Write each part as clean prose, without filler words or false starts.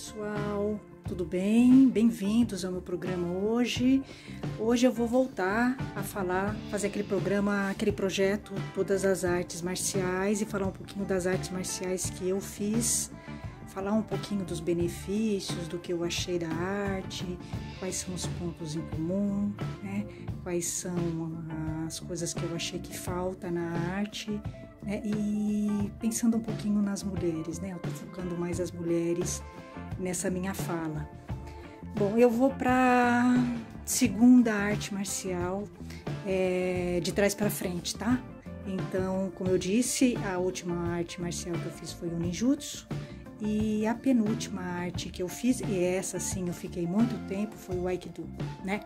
pessoal, tudo bem? Bem-vindos ao meu programa hoje. Hoje eu vou voltar a fazer aquele projeto Todas as Artes Marciais e falar um pouquinho das artes marciais que eu fiz, falar um pouquinho dos benefícios, do que eu achei da arte, quais são os pontos em comum, né? Quais são as coisas que eu achei que falta na arte, né? E pensando um pouquinho nas mulheres, né? Eu tô focando mais as mulheres nessa minha fala. Bom, eu vou para segunda arte marcial, de trás para frente, tá? Então, como eu disse, a última arte marcial que eu fiz foi o ninjutsu. E a penúltima arte que eu fiz, e essa sim eu fiquei muito tempo, foi o Aikido, né?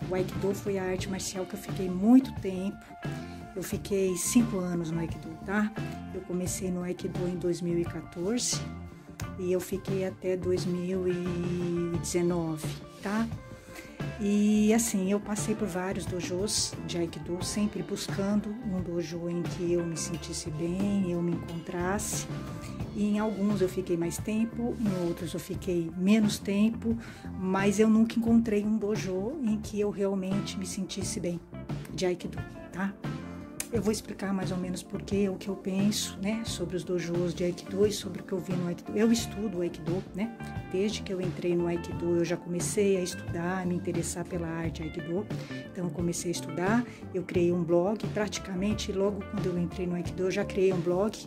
O Aikido foi a arte marcial que eu fiquei muito tempo. Eu fiquei 5 anos no Aikido, tá? Eu comecei no Aikido em 2014 e eu fiquei até 2019, tá? E assim, eu passei por vários dojos de Aikido, sempre buscando um dojo em que eu me sentisse bem, eu me encontrasse. E em alguns eu fiquei mais tempo, em outros eu fiquei menos tempo, mas eu nunca encontrei um dojo em que eu realmente me sentisse bem de Aikido, tá? Eu vou explicar mais ou menos o que eu penso, né, sobre os dojos de Aikido e sobre o que eu vi no Aikido. Eu estudo Aikido, né? Desde que eu entrei no Aikido, eu já comecei a estudar, a me interessar pela arte Aikido. Então, eu comecei a estudar, eu criei um blog, praticamente logo quando eu entrei no Aikido, eu já criei um blog.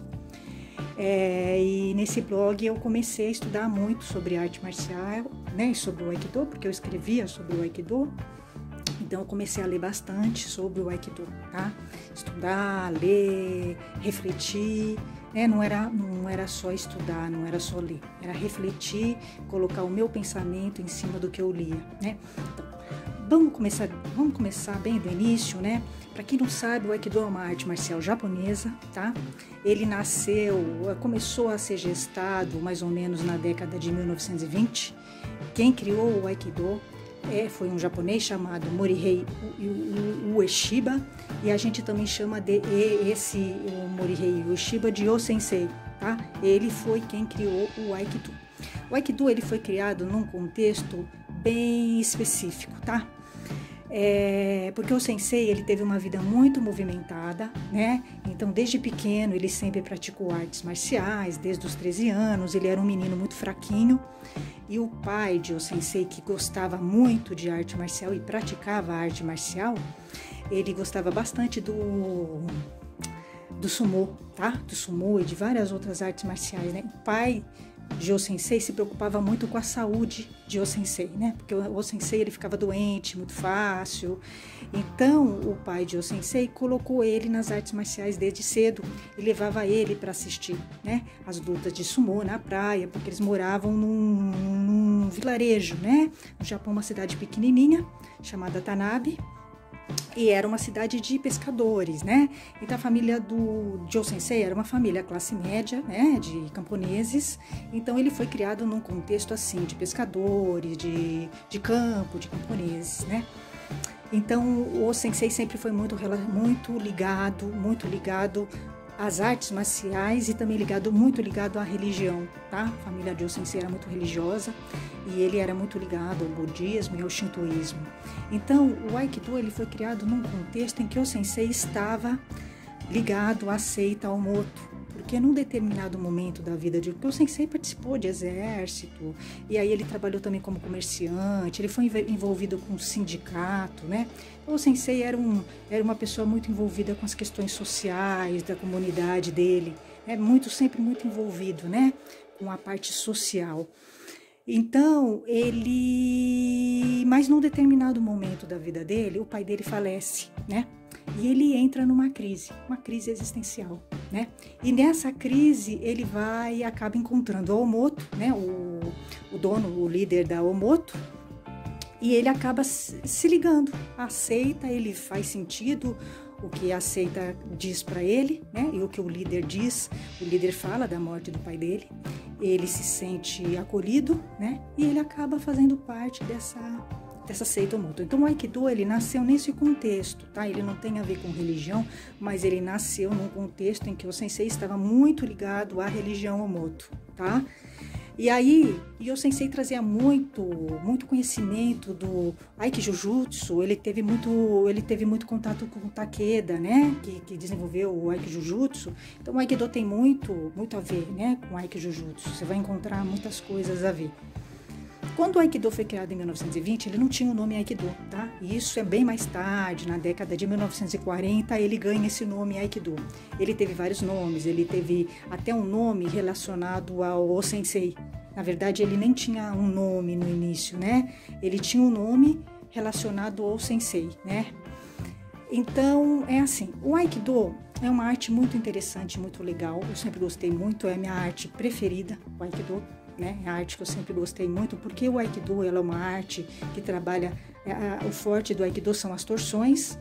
E nesse blog eu comecei a estudar muito sobre arte marcial, né, sobre o Aikido, porque eu escrevia sobre o Aikido. Então, eu comecei a ler bastante sobre o Aikido, tá? Estudar, ler, refletir, né? Não era só estudar, não era só ler. Era refletir, colocar o meu pensamento em cima do que eu lia, né? Então, vamos começar bem do início, né? Para quem não sabe, o Aikido é uma arte marcial japonesa, tá? Ele começou a ser gestado mais ou menos na década de 1920. Quem criou o Aikido foi um japonês chamado Morihei Ueshiba, e a gente também chama o Morihei Ueshiba de O-sensei, tá? Ele foi quem criou o Aikido. O Aikido ele foi criado num contexto bem específico, tá? Porque o sensei ele teve uma vida muito movimentada, né? Então, desde pequeno, ele sempre praticou artes marciais, desde os 13 anos, ele era um menino muito fraquinho. E o pai de o sensei, que gostava muito de arte marcial e praticava arte marcial, ele gostava bastante do sumô, tá? Do sumô e de várias outras artes marciais, né? O pai de O-sensei se preocupava muito com a saúde de O-sensei, né? Porque o O-sensei ele ficava doente muito fácil. Então, o pai de O-sensei colocou ele nas artes marciais desde cedo e levava ele para assistir, né, as lutas de sumô na praia, porque eles moravam num vilarejo, né? No Japão, uma cidade pequenininha chamada Tanabe. E era uma cidade de pescadores, né? Então a família do Jo-sensei era uma família classe média, né? De camponeses. Então ele foi criado num contexto assim de pescadores, de campo, de camponeses, né? Então o sensei sempre foi muito ligado às artes marciais e também muito ligado à religião, tá? A família de O-sensei era muito religiosa e ele era muito ligado ao budismo e ao shintoísmo. Então, o Aikido ele foi criado num contexto em que o sensei estava ligado à seita Omoto, porque num determinado momento da vida porque o sensei participou de exército, e aí ele trabalhou também como comerciante, ele foi envolvido com um sindicato, né? Então, o sensei era uma pessoa muito envolvida com as questões sociais da comunidade dele, sempre muito envolvido, né? Com a parte social. Então, mas num determinado momento da vida dele, o pai dele falece, né? E ele entra uma crise existencial, né? E nessa crise ele acaba encontrando a Omoto, né? O dono, o líder da Omoto, e ele acaba se ligando à seita, ele faz sentido o que a seita diz para ele, né? E o que o líder diz, o líder fala da morte do pai dele, ele se sente acolhido, né? E ele acaba fazendo parte dessa seita Omoto. Então o Aikido ele nasceu nesse contexto, tá? Ele não tem a ver com religião, mas ele nasceu num contexto em que o sensei estava muito ligado à religião Omoto, tá? E aí, o Sensei trazia muito conhecimento do Aikijujutsu. Ele teve muito contato com o Takeda, né? Que desenvolveu o Aikijujutsu. Então, o Aikido tem muito a ver, né? Com o Aikijujutsu. Você vai encontrar muitas coisas a ver. Quando o Aikido foi criado em 1920, ele não tinha o nome Aikido, tá? E isso é bem mais tarde, na década de 1940, ele ganha esse nome Aikido. Ele teve vários nomes, ele teve até um nome relacionado ao Sensei. Na verdade, ele nem tinha um nome no início, né? Ele tinha um nome relacionado ao Sensei, né? Então, é assim, o Aikido é uma arte muito interessante, muito legal. Eu sempre gostei muito, é a minha arte preferida, o Aikido. Né? É a arte que eu sempre gostei muito, porque o Aikido ela é uma arte que trabalha, o forte do Aikido são as torções,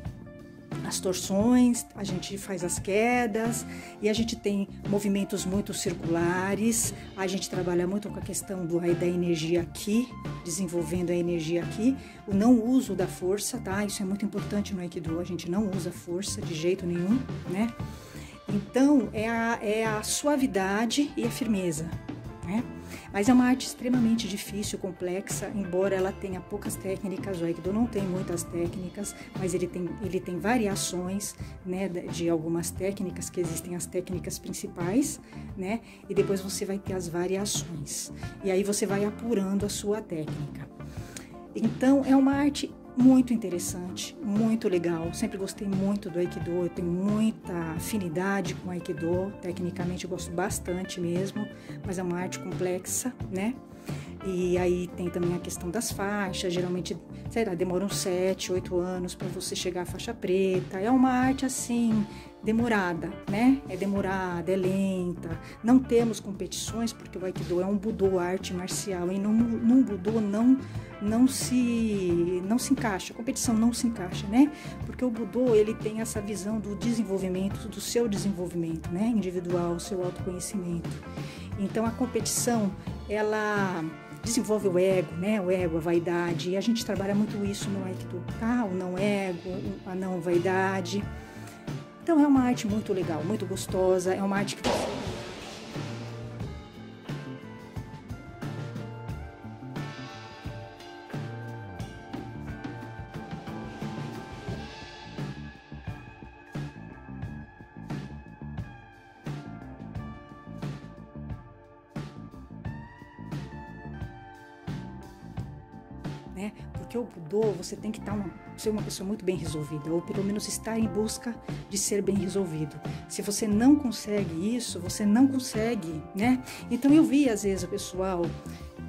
a gente faz as quedas e a gente tem movimentos muito circulares, a gente trabalha muito com a questão da energia aqui, desenvolvendo a energia aqui, o não uso da força, tá? Isso é muito importante no Aikido, a gente não usa força de jeito nenhum, né? Então, é a suavidade e a firmeza, né? Mas é uma arte extremamente difícil, complexa, embora ela tenha poucas técnicas. O Aikido não tem muitas técnicas, mas ele tem variações, né, de algumas técnicas, que existem as técnicas principais, né, e depois você vai ter as variações. E aí você vai apurando a sua técnica. Então, é uma arte muito interessante, muito legal. Sempre gostei muito do Aikido, eu tenho muita afinidade com o Aikido. Tecnicamente eu gosto bastante mesmo, mas é uma arte complexa, né? E aí tem também a questão das faixas, geralmente, sei lá, demora uns 7, 8 anos para você chegar à faixa preta. É uma arte assim, demorada, né? É demorada, é lenta. Não temos competições, porque o Aikido é um Budô, arte marcial, e num Budô não se encaixa, a competição não se encaixa, né? Porque o Budô, ele tem essa visão do desenvolvimento, do seu desenvolvimento, né? Individual, seu autoconhecimento. Então, a competição, ela desenvolve o ego, né? O ego, a vaidade, e a gente trabalha muito isso no Aikido, tá? O não ego, a não vaidade. Então, é uma arte muito legal, muito gostosa, é uma arte que né? Porque o Budô, você tem que ser uma pessoa muito bem resolvida, ou pelo menos estar em busca de ser bem resolvido. Se você não consegue isso, você não consegue, né? Então eu vi às vezes o pessoal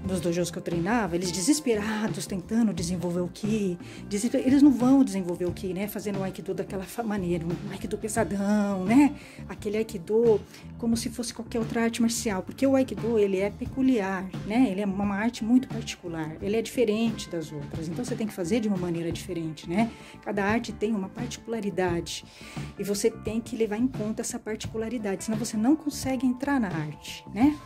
nos dojos que eu treinava, eles desesperados, tentando desenvolver o Ki, eles não vão desenvolver o Ki, né, fazendo o Aikido daquela maneira, um Aikido pesadão, né, aquele Aikido como se fosse qualquer outra arte marcial, porque o Aikido, ele é peculiar, né, ele é uma arte muito particular, ele é diferente das outras, então você tem que fazer de uma maneira diferente, né, cada arte tem uma particularidade, e você tem que levar em conta essa particularidade, senão você não consegue entrar na arte, né.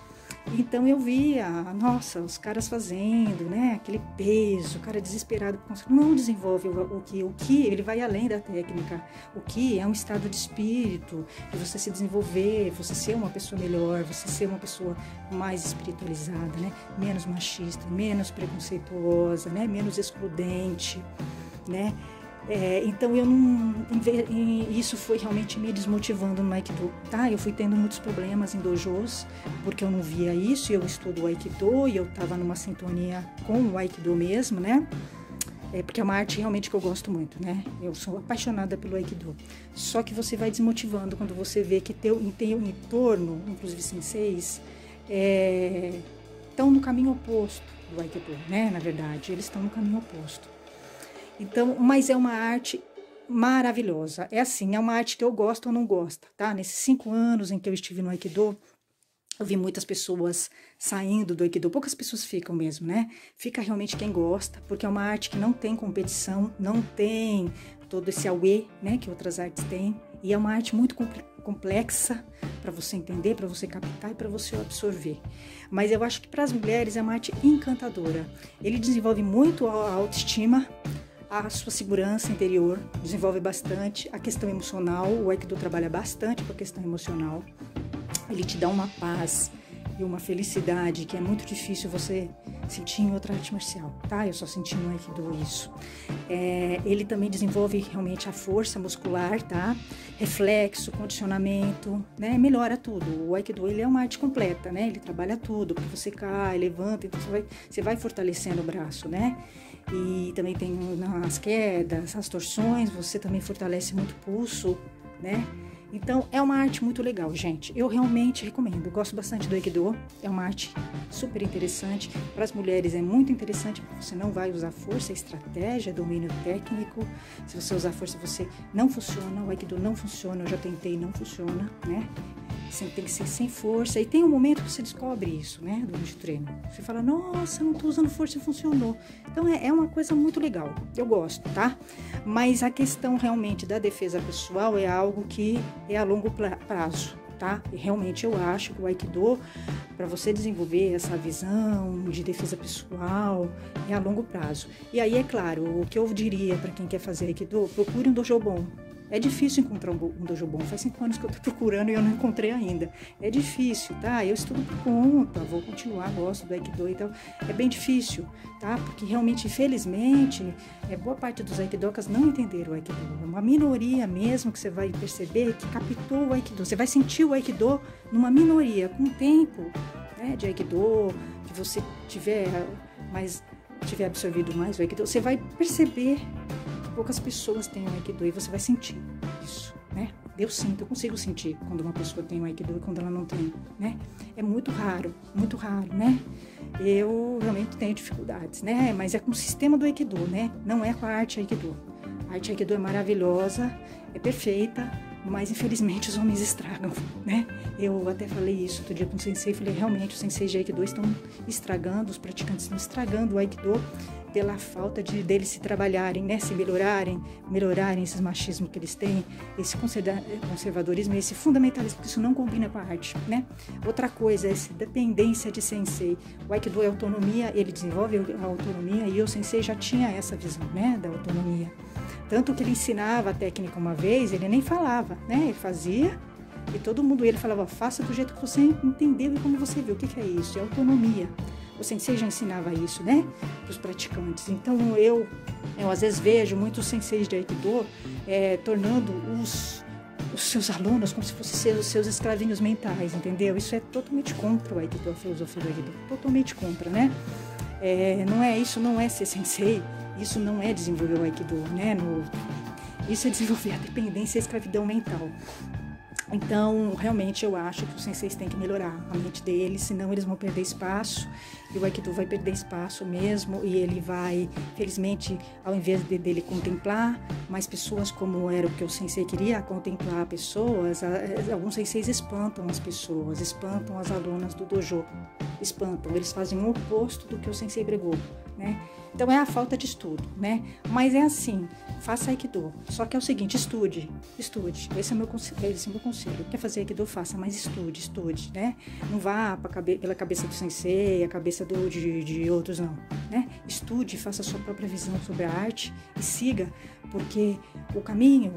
Então eu via, nossa, os caras fazendo, né, aquele peso, o cara desesperado, não desenvolve o Ki. O Ki, ele vai além da técnica. O Ki é um estado de espírito, de você se desenvolver, você ser uma pessoa melhor, você ser uma pessoa mais espiritualizada, né, menos machista, menos preconceituosa, né, menos excludente, né. Então isso foi realmente me desmotivando no Aikido, tá? Eu fui tendo muitos problemas em dojos, porque eu não via isso, eu estudo o Aikido e eu estava numa sintonia com o Aikido mesmo, né? Porque é uma arte realmente que eu gosto muito, né? Eu sou apaixonada pelo Aikido. Só que você vai desmotivando quando você vê que tem um entorno, inclusive senseis, estão no caminho oposto do Aikido, né? Na verdade, eles estão no caminho oposto. Então, mas é uma arte maravilhosa. É assim, é uma arte que eu gosto ou não gosto, tá? Nesses 5 anos em que eu estive no Aikido, eu vi muitas pessoas saindo do Aikido. Poucas pessoas ficam mesmo, né? Fica realmente quem gosta, porque é uma arte que não tem competição, não tem todo esse auê, né, que outras artes têm. E é uma arte muito complexa para você entender, para você captar e para você absorver. Mas eu acho que para as mulheres é uma arte encantadora. Ele desenvolve muito a autoestima, a sua segurança interior, desenvolve bastante a questão emocional. O Aikido trabalha bastante com a questão emocional. Ele te dá uma paz e uma felicidade que é muito difícil você sentir em outra arte marcial, tá? Eu só senti no Aikido isso. Ele também desenvolve realmente a força muscular, tá? Reflexo, condicionamento, né? Melhora tudo. O Aikido, ele é uma arte completa, né? Ele trabalha tudo, porque você cai, levanta, então você vai fortalecendo o braço, né? E também tem as quedas, as torções, você também fortalece muito o pulso, né? Então, é uma arte muito legal, gente. Eu realmente recomendo. Eu gosto bastante do Aikido. É uma arte super interessante. Para as mulheres é muito interessante, porque você não vai usar força, estratégia, domínio técnico. Se você usar força, você não funciona. O Aikido não funciona. Eu já tentei, não funciona, né? Você tem que ser sem força. E tem um momento que você descobre isso, né? Durante o treino. Você fala, nossa, não tô usando força e funcionou. Então, é uma coisa muito legal. Eu gosto, tá? Mas a questão realmente da defesa pessoal é algo que é a longo prazo, tá? E realmente eu acho que o Aikido, para você desenvolver essa visão de defesa pessoal, é a longo prazo. E aí, é claro, o que eu diria para quem quer fazer Aikido, procure um dojo bom. É difícil encontrar um dojo bom. Faz 5 anos que eu tô procurando e eu não encontrei ainda. É difícil, tá? Eu estudo por conta, vou continuar, gosto do Aikido, então é bem difícil, tá? Porque realmente, infelizmente, boa parte dos Aikidokas não entenderam o Aikido. É uma minoria mesmo que você vai perceber que captou o Aikido. Você vai sentir o Aikido numa minoria. Com o tempo, né, de Aikido, que você tiver absorvido mais o Aikido, você vai perceber poucas pessoas têm o Aikido e você vai sentir isso, né? Eu consigo sentir quando uma pessoa tem o Aikido e quando ela não tem, né? É muito raro, né? Eu realmente tenho dificuldades, né? Mas é com o sistema do Aikido, né? Não é com a arte Aikido. A arte Aikido é maravilhosa, é perfeita, mas infelizmente os homens estragam, né? Eu até falei isso outro dia com o sensei, falei, realmente os senseis de Aikido estão estragando, os praticantes estão estragando o Aikido pela falta deles se trabalharem, né? Se melhorarem esses machismos que eles têm, esse conservadorismo, esse fundamentalismo, porque isso não combina com a arte, né? Outra coisa é essa dependência de sensei. O Aikido é autonomia, ele desenvolve a autonomia e o sensei já tinha essa visão, né? Da autonomia. Tanto que ele ensinava a técnica uma vez, ele nem falava, né? Ele fazia e todo mundo, ele falava, faça do jeito que você entendeu e como você viu. O que é isso? É autonomia. O sensei já ensinava isso, né? Para os praticantes. Então, eu às vezes vejo muitos senseis de Aikido tornando os seus alunos como se fossem os seus escravinhos mentais, entendeu? Isso é totalmente contra o Aikido, a filosofia do Aikido. Totalmente contra, né? Isso não é ser sensei, isso não é desenvolver o Aikido, né? Isso é desenvolver a dependência e a escravidão mental. Então, realmente, eu acho que os senseis têm que melhorar a mente deles, senão eles vão perder espaço, e o Aikido vai perder espaço mesmo, e ele vai, felizmente, ao invés dele contemplar mais pessoas, como era o que o sensei queria, contemplar pessoas, alguns senseis espantam as pessoas, espantam as alunas do dojo, espantam, eles fazem o oposto do que o sensei pregou, né? Então, é a falta de estudo, né? Mas é assim, faça Aikido. Só que é o seguinte, estude. Esse é o meu conselho. Quer fazer Aikido, faça, mas estude, né? Não vá pela cabeça do sensei, a cabeça de outros, não, né? Estude, faça a sua própria visão sobre a arte e siga, porque o caminho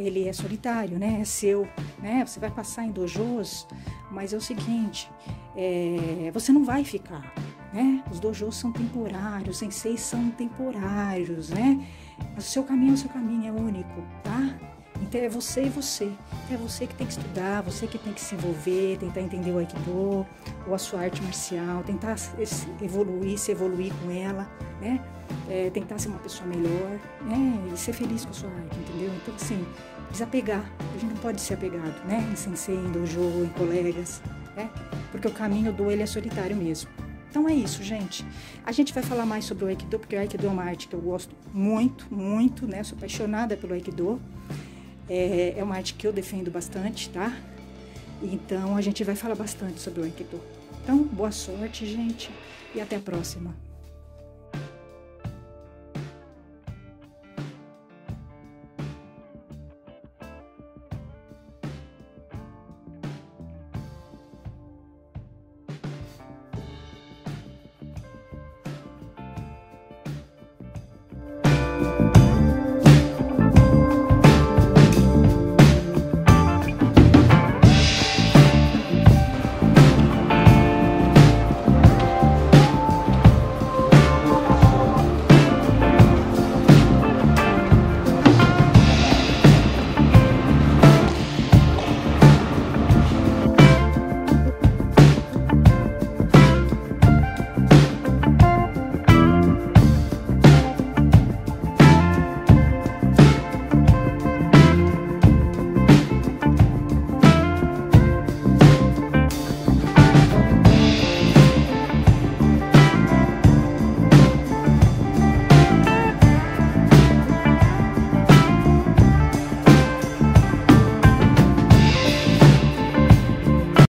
ele é solitário, né? É seu, né? Você vai passar em dojos, mas é o seguinte, você não vai ficar, né? Os dojos são temporários, os senseis são temporários, né? Mas o seu caminho é único, tá? Então é você e você. Então é você que tem que estudar, você que tem que se envolver, tentar entender o Aikido ou a sua arte marcial, tentar se evoluir com ela, né? Tentar ser uma pessoa melhor, né? E ser feliz com a sua arte, entendeu? Então, assim, desapegar. A gente não pode ser apegado, né? Em sensei, em dojo, em colegas, né? Porque o caminho ele é solitário mesmo. Então é isso, gente. A gente vai falar mais sobre o Aikido, porque o Aikido é uma arte que eu gosto muito, muito, né? Sou apaixonada pelo Aikido. É uma arte que eu defendo bastante, tá? Então a gente vai falar bastante sobre o Aikido. Então, boa sorte, gente, e até a próxima.